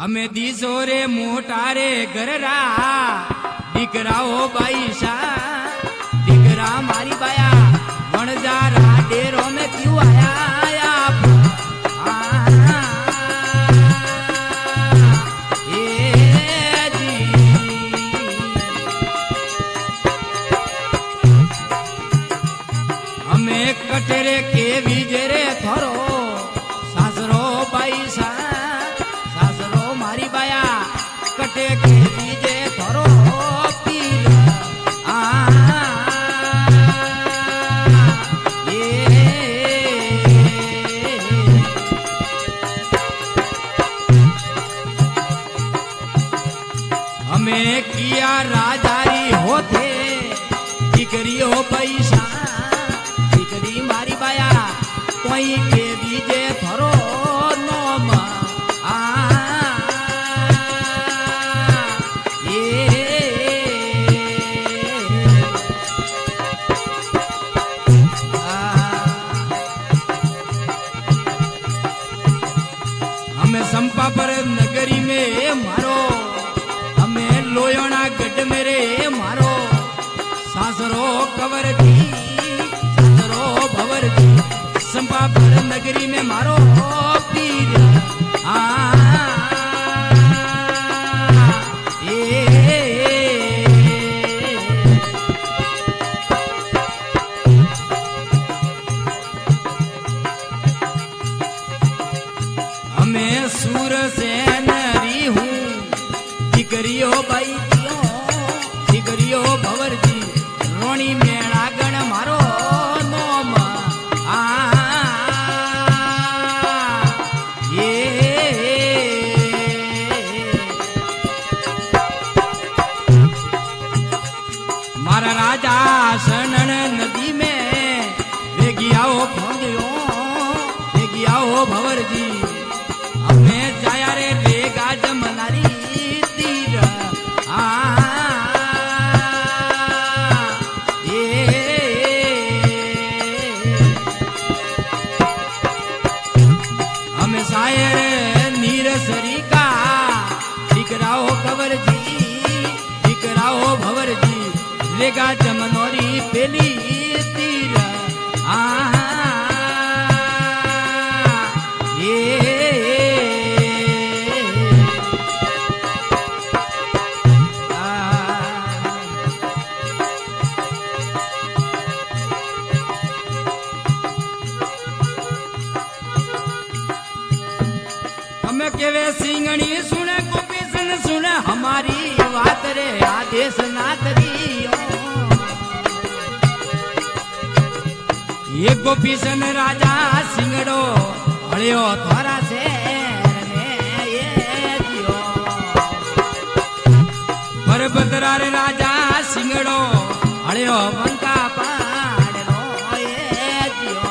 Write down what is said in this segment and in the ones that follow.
અમે દીસો રે મોટા રે ઘરરા દીકરાઓ બાઈશા દીકરા મારી બાયા વણજારા ડેરો મેં ક્યુ આયા અમે કટરે કેવી જે રે થોરો સાસરો બાઈશા कटे के बीजे थोरो पीर हमें किया राजारी होते दीकरी हो पैसा दीकरी मारी बाया कोई के बीजे थोरो नोम संपा पर नगरी में मारो हमें लोयणा गढ़ मेरे मारो सासरो कवर जी सासरो भवर जी संपा पर नगरी में मारो पीर सूर से नरी हूँ दिकरियो बाई जियो दिकरियो भवर जी रोणी मेणा गण मारो नोम मारा राजा शरण नदी में भेगी आओ भोंगियो भेगी आओ भवर जी हमें जाया रे रेगा जमनारी तीर हमें शायर नीरसरी का दिकराओ कवर जी दिकराओ भवर जी रेगा जमनोरी पेली तीर केवे सिंगणी सुने गोपी सन सुने हमारी बात रे आदेश ना करियो ये गोपी सन राजा सिंगड़ो हड़ियो थारा से ये जियो परबतरा रे राजा सिंगड़ो हड़ियो बंका पाड़ो ये जियो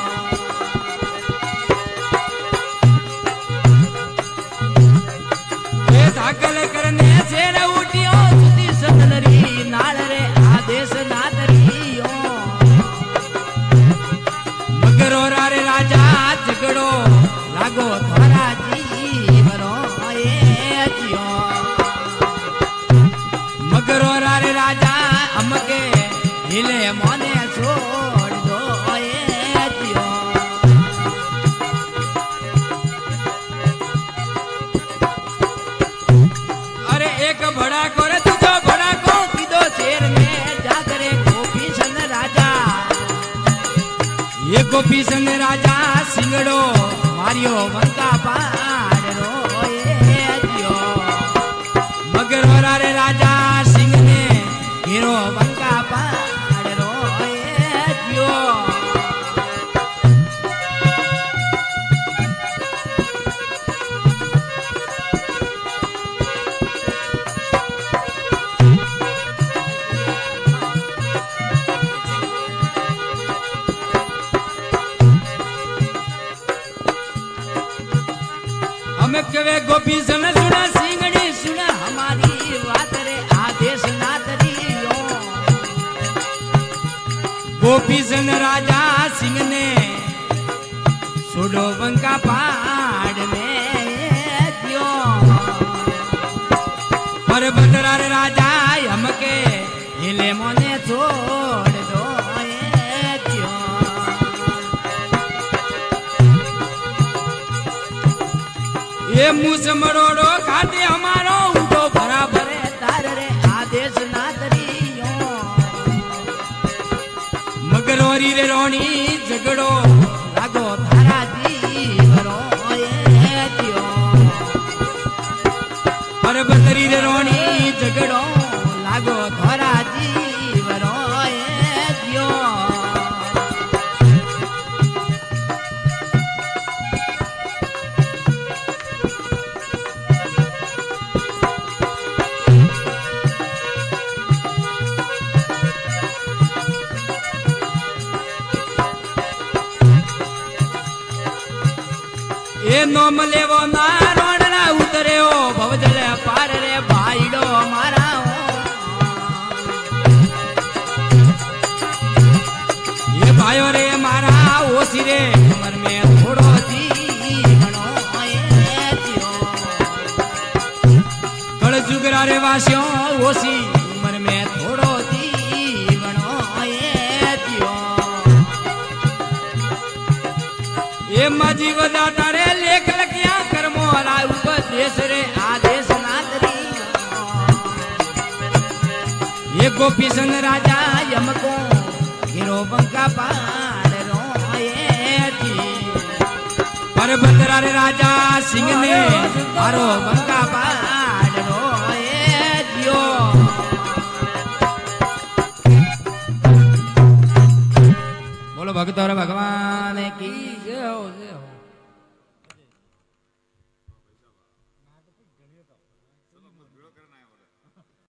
धाकल करने से न उठियो सुधी सतनरी नाल रे आदेश ना करियो मगरो रे राजा झगड़ो लागो थारा जीवनो ये जियो मगरो रे राजा हमके हिले मोने छोड़ दो ये जियो एक बड़ा को रे तुझो बड़ा को किदो शेर में जागरे गोपी सन राजा ये गोपी सन राजा सिंगड़ो मारियो बंका पाड़ो ये जियो मगरो रे राजा सिंह ने हीरो बंका पाड़ो ये जियो हमें कवे गोपी सन सुना सिंगड़ी सुना हमारी बात रे आदेश ना करियो गोपीचंद राजा सिंह ने छोड़ो बंका पहाड़ में दियो पर बदरार राजा हमके हिले मोने छोड़ दो दियो ये मुझ मरोड़ो खाते हमारो उठो बराबर है तार रे आदेश ना दरियो मगरोरी रे रोणी झगड़ो लागो थारा जीवरो ये दियो पर बदरी रे रोणी झगड़ो लागो थारा जीवरो ये दियो ये नोम लेवो ना रोणना उतरे हो भवजल पार रे भाईडो मारा हो ये भाइयों रे मारा ओसी रे उमर में थोड़ो जीवनो ये दियो कल जुगरा रे वासियों ओसी उमर में थोड़ो जीवनो ये दियो ये माजी वदा तारे लेख लकिया कर्मो हरा उपदेश रे आदेश ना करी ये गोपीचंद राजा यमको गिरो बंका पार रो ये थी पर बंदरा रे राजा सिंह ने मारो बंका पार रो ये दियो बोलो भक्त और भगवान की जय हो।